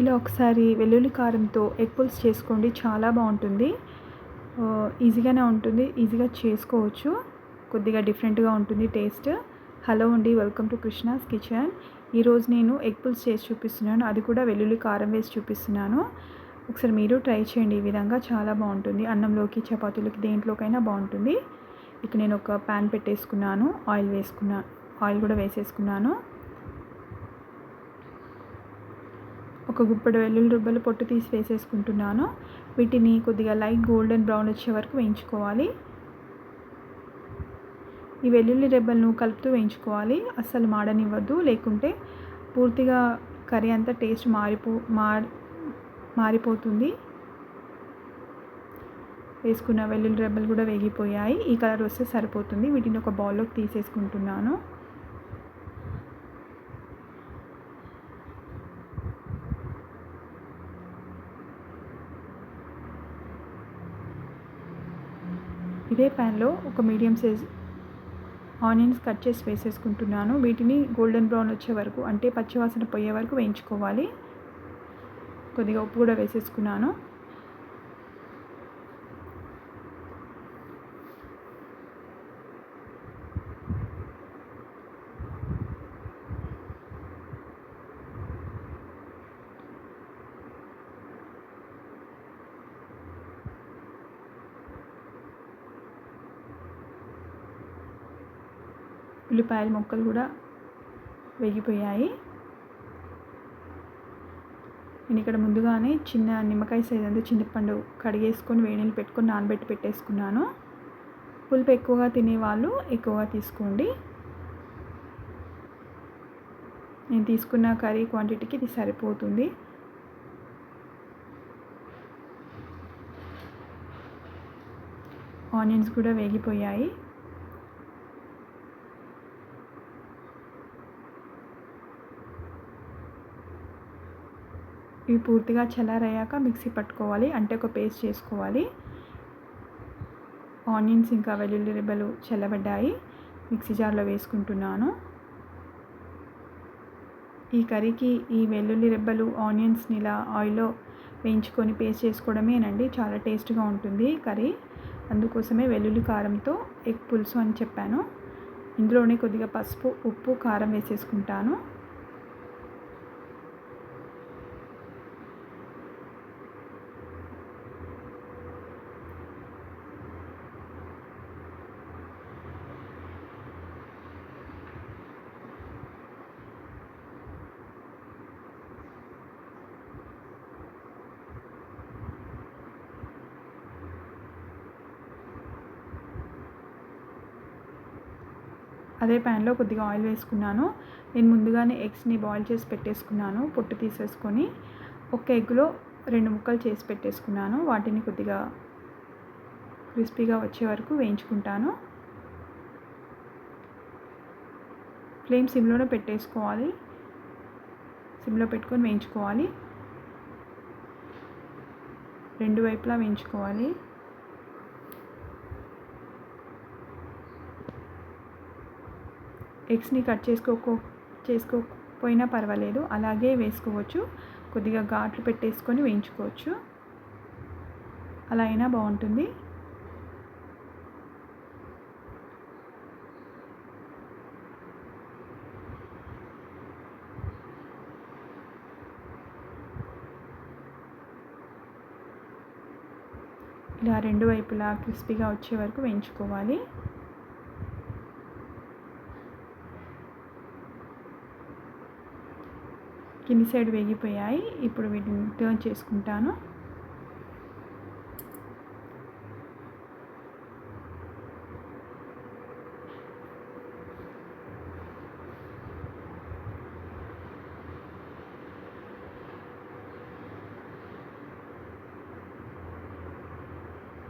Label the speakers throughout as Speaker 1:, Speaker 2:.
Speaker 1: ఇలా ఒకసారి వెల్లుల్లి కారంతో ఎగ్ పుల్స్ చేసుకోండి, చాలా బాగుంటుంది. ఈజీగానే ఉంటుంది, ఈజీగా చేసుకోవచ్చు. కొద్దిగా డిఫరెంట్గా ఉంటుంది టేస్ట్. హలో అండి, వెల్కమ్ టు కృష్ణాస్ కిచెన్. ఈరోజు నేను ఎగ్ పుల్స్ చేసి చూపిస్తున్నాను, అది కూడా వెల్లుల్లి కారం వేసి చూపిస్తున్నాను. ఒకసారి మీరు ట్రై చేయండి, ఈ విధంగా చాలా బాగుంటుంది. అన్నంలోకి, చపాతీలకి, దేంట్లోకైనా బాగుంటుంది. ఇక నేను ఒక ప్యాన్ పెట్టేసుకున్నాను, ఆయిల్ కూడా వేసేసుకున్నాను. ఒక గుప్పెడు వెల్లుల్లి రుబ్బలు పొట్టు తీసి వేసేసుకుంటున్నాను. వీటిని కొద్దిగా లైట్ గోల్డెన్ బ్రౌన్ వచ్చే వరకు వేయించుకోవాలి. ఈ వెల్లుల్లి రెబ్బలను కలుపుతూ వేయించుకోవాలి, అస్సలు మాడనివ్వద్దు, లేకుంటే పూర్తిగా కర్రీ అంతా టేస్ట్ మారిపోతుంది. వేసుకున్న వెల్లుల్లి రెబ్బలు కూడా వేగిపోయాయి, ఈ కలర్ వస్తే సరిపోతుంది. వీటిని ఒక బౌల్లోకి తీసేసుకుంటున్నాను. ఇదే ప్యాన్లో ఒక మీడియం సైజ్ ఆనియన్స్ కట్ చేసి వేసేసుకుంటున్నాను. వీటిని గోల్డెన్ బ్రౌన్ వచ్చే వరకు, అంటే పచ్చివాసన పోయే వరకు వేయించుకోవాలి. కొద్దిగా ఉప్పు కూడా వేసేసుకున్నాను. ఉల్లిపాయల ముక్కలు కూడా వేగిపోయాయి. నేను ఇక్కడ ముందుగానే చిన్న నిమ్మకాయ సైజ్ అంతా చింతపండు కడిగేసుకొని వేడినీళ్ళు పెట్టుకొని నానబెట్టి పెట్టేసుకున్నాను. పులుపు ఎక్కువగా తినేవాళ్ళు ఎక్కువగా తీసుకోండి. నేను తీసుకున్న కర్రీ క్వాంటిటీకి ఇది సరిపోతుంది. ఆనియన్స్ కూడా వేగిపోయాయి. ఇవి పూర్తిగా చల్లారయ్యాక మిక్సీ పట్టుకోవాలి, అంటే ఒక పేస్ట్ చేసుకోవాలి. ఆనియన్స్ ఇంకా వెల్లుల్లి రెబ్బలు చల్లబడ్డాయి, మిక్సీ జార్లో వేసుకుంటున్నాను. ఈ కర్రీకి ఈ వెల్లుల్లి రెబ్బలు, ఆనియన్స్ని ఇలా ఆయిల్లో వేయించుకొని పేస్ట్ చేసుకోవడమేనండి చాలా టేస్ట్గా ఉంటుంది కర్రీ. అందుకోసమే వెల్లుల్లి కారంతో ఎగ్ పులుసు అని చెప్పాను. ఇందులోనే కొద్దిగా పసుపు, ఉప్పు, కారం వేసేసుకుంటాను. అదే ప్యాన్లో కొద్దిగా ఆయిల్ వేసుకున్నాను. నేను ముందుగానే ఎగ్స్ని బాయిల్ చేసి పెట్టేసుకున్నాను, పొట్టు తీసేసుకొని. ఒక ఎగ్లో 2 ముక్కలు చేసి పెట్టేసుకున్నాను. వాటిని కొద్దిగా క్రిస్పీగా వచ్చే వరకు వేయించుకుంటాను. ఫ్లేమ్ సిమ్లోనే పెట్టేసుకోవాలి, సిమ్లో పెట్టుకొని వేయించుకోవాలి. 2 వైపులా వేయించుకోవాలి. ఎగ్స్ని కట్ చేసుకోకపోయినా పర్వాలేదు, అలాగే వేసుకోవచ్చు. కొద్దిగా ఘాట్లు పెట్టేసుకొని వేయించుకోవచ్చు, అలా అయినా బాగుంటుంది. ఇలా 2 వైపులా క్రిస్పీగా వచ్చే వరకు వేయించుకోవాలి. కింది సైడ్ వేగిపోయాయి, ఇప్పుడు వీటిని టర్న్ చేసుకుంటాను.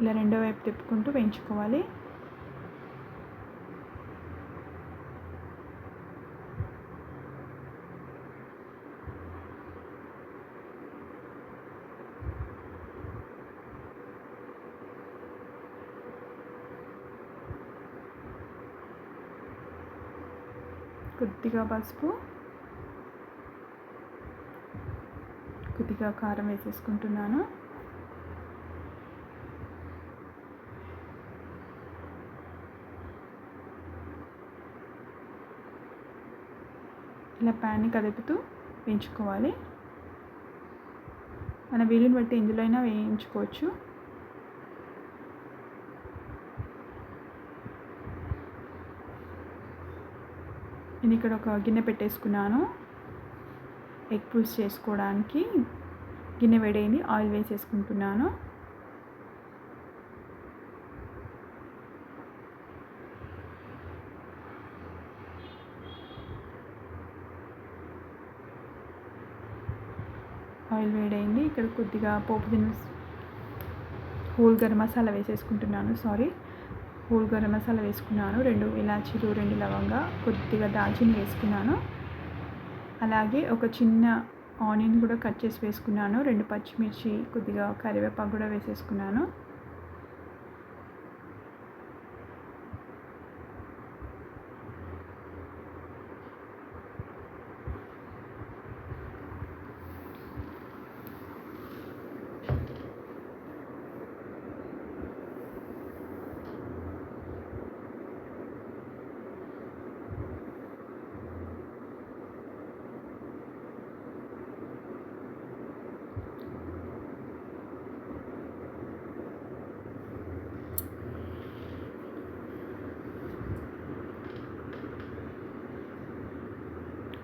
Speaker 1: ఇలా రెండో వైపు తిప్పుకుంటూ వేయించుకోవాలి. కొద్దిగా పసుపు, కొద్దిగా కారం వేసేసుకుంటున్నాను. ఇలా ప్యాన్ని కదుపుతూ వేయించుకోవాలి. మన వీలుని బట్టి ఇందులో అయినా వేయించుకోవచ్చు. నేను ఇక్కడ ఒక గిన్నె పెట్టేసుకున్నాను. ఎగ్ పుల్స్ చేసుకోవడానికి గిన్నె వేడైంది, ఆయిల్ వేసేసుకుంటున్నాను. ఆయిల్ వేడైంది. ఇక్కడ కొద్దిగా పోపు దినుసు హోల్ గరం మసాలా వేసేసుకుంటున్నాను. హోల్ గరం మసాలా వేసుకున్నాను. 2 ఇలాచీలు, 2 లవంగా, కొద్దిగా దాల్చిన వేసుకున్నాను. అలాగే ఒక చిన్న ఆనియన్ కూడా కట్ చేసి వేసుకున్నాను. 2 పచ్చిమిర్చి, కొద్దిగా కరివేపాకు కూడా వేసేసుకున్నాను.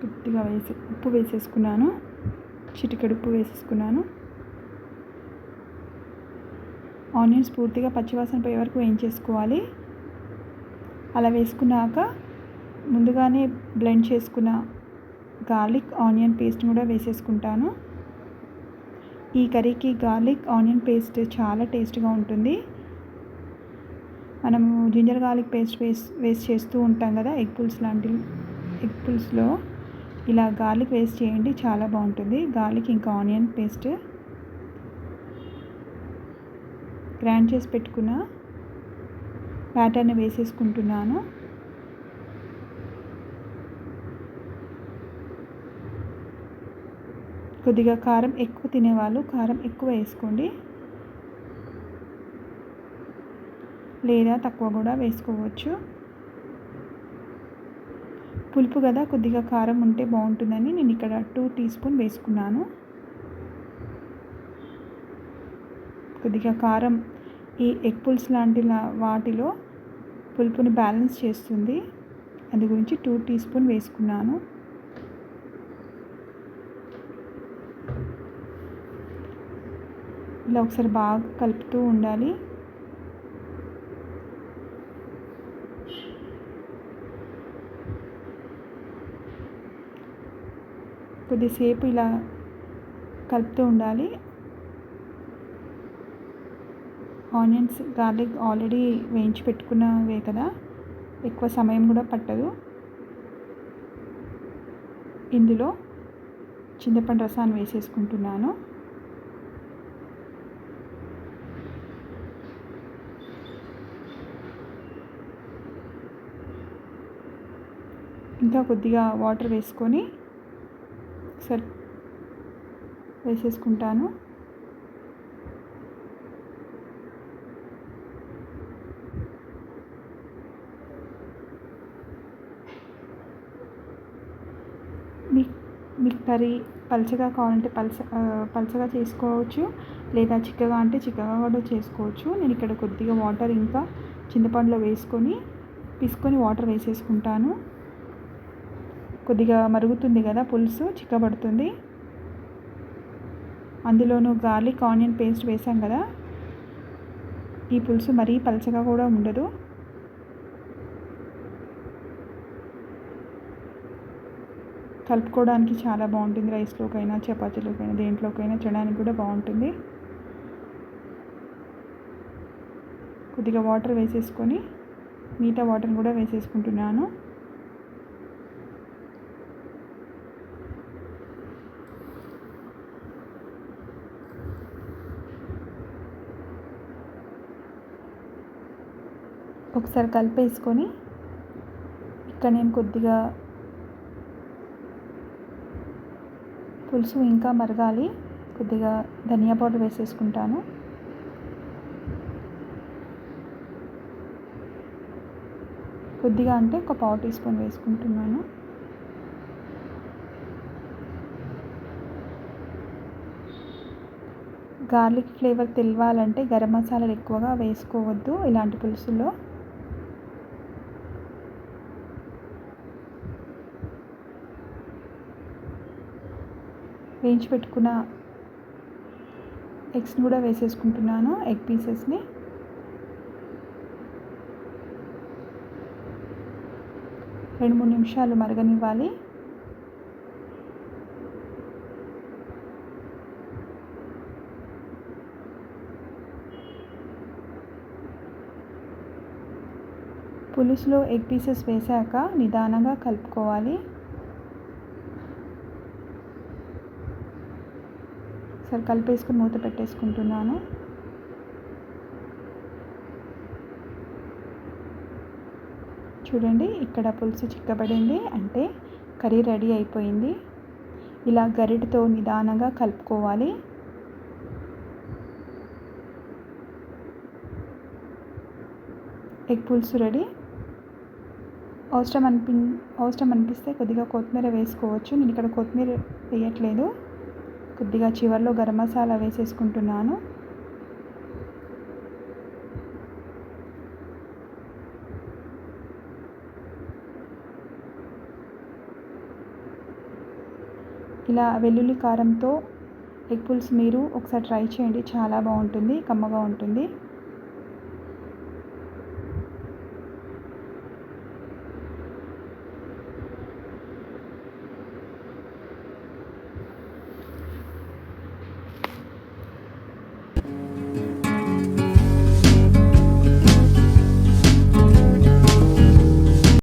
Speaker 1: కొద్దిగా ఉప్పు వేసేసుకున్నాను. చిటికెడు ఉప్పు వేసేసుకున్నాను. ఆనియన్స్ పూర్తిగా పచ్చివాసన పోయే వరకు వేయించేసుకోవాలి. అలా వేసుకున్నాక ముందుగానే బ్లెండ్ చేసుకున్న గార్లిక్ ఆనియన్ పేస్ట్ కూడా వేసేసుకుంటాను. ఈ కర్రీకి గార్లిక్ ఆనియన్ పేస్ట్ చాలా టేస్ట్గా ఉంటుంది. మనము జింజర్ గార్లిక్ పేస్ట్ వేస్ట్ చేస్తూ ఉంటాం కదా ఎగ్ పుల్స్లో. ఇలా గార్లిక్ వేస్ట్ చేయండి, చాలా బాగుంటుంది. గార్లిక్ ఇంకా ఆనియన్ పేస్ట్ గ్రైండ్ చేసి పెట్టుకున్న బ్యాటర్ని వేసేసుకుంటున్నాను. కొద్దిగా కారం ఎక్కువ తినేవాళ్ళు కారం ఎక్కువ వేసుకోండి, లేదా తక్కువ కూడా వేసుకోవచ్చు. పులుపు కదా, కొద్దిగా కారం ఉంటే బాగుంటుందని నేను ఇక్కడ 2 టీ స్పూన్ వేసుకున్నాను. కొద్దిగా కారం ఈ ఎగ్ పుల్స్ లాంటి వాటిలో పులుపుని బ్యాలెన్స్ చేస్తుంది, అందు గురించి 2 టీ స్పూన్ వేసుకున్నాను. ఇలా ఒకసారి బాగా కలుపుతూ ఉండాలి. కొద్దిసేపు ఇలా కలుపుతూ ఉండాలి. ఆనియన్స్ గార్లిక్ ఆల్రెడీ వేయించి పెట్టుకున్నవే కదా, ఎక్కువ సమయం కూడా పట్టదు. ఇందులో చింతపండు రసాన్ని వేసేసుకుంటున్నాను. ఇంకా కొద్దిగా వాటర్ వేసుకొని ఒకసారి వేసేసుకుంటాను. మీకు కర్రీ పలచగా కావాలంటే పలచగా చేసుకోవచ్చు, లేదా చిక్కగా అంటే చిక్కగా కూడా చేసుకోవచ్చు. నేను ఇక్కడ కొద్దిగా వాటర్ ఇంకా చింతపండులో పిసుకొని వాటర్ వేసేసుకుంటాను. కొద్దిగా మరుగుతుంది కదా పులుసు, చిక్కబడుతుంది. అందులోనూ గార్లిక్ ఆనియన్ పేస్ట్ వేసాం కదా, ఈ పులుసు మరీ పలచగా కూడా ఉండదు. కలుపుకోవడానికి చాలా బాగుంటుంది. రైస్లోకైనా, చపాతీలోకైనా, దేంట్లోకైనా తినడానికి కూడా బాగుంటుంది. కొద్దిగా వాటర్ వేసేసుకొని మిగతా వాటర్ని కూడా వేసేసుకుంటున్నాను. ఒకసారి కలిపేసుకొని ఇక్కడ నేను కొద్దిగా పులుసు ఇంకా మరగాలి, కొద్దిగా ధనియా పౌడర్ వేసేసుకుంటాను. కొద్దిగా అంటే ఒక పావు టీ స్పూన్ వేసుకుంటున్నాను. గార్లిక్ ఫ్లేవర్ తెలవాలంటే గరం మసాలాలు ఎక్కువగా వేసుకోవద్దు ఇలాంటి పులుసుల్లో. వేయించి పెట్టుకున్న ఎగ్స్ని కూడా వేసేసుకుంటున్నాను, ఎగ్ పీసెస్ని. రెండు మూడు నిమిషాలు మరగనివ్వాలి. పులుసులో ఎగ్ పీసెస్ వేసాక నిదానంగా కలుపుకోవాలి. సరే కలిపేసుకుని మూత పెట్టేసుకుంటున్నాను. చూడండి, ఇక్కడ పులుసు చిక్కబడింది అంటే కర్రీ రెడీ అయిపోయింది. ఇలా గరిటెతో నిదానంగా కలుపుకోవాలి. ఎగ్ పులుసు రెడీ. అవసరం అనిపిస్తే కొద్దిగా కొత్తిమీర వేసుకోవచ్చు. నేను ఇక్కడ కొత్తిమీర వేయట్లేదు. కొద్దిగా చివర్లో గరం మసాలా వేసేసుకుంటున్నాను. ఇలా వెల్లుల్లి కారంతో ఎగ్ పులుసు మీరు ఒకసారి ట్రై చేయండి, చాలా బాగుంటుంది, కమ్మగా ఉంటుంది.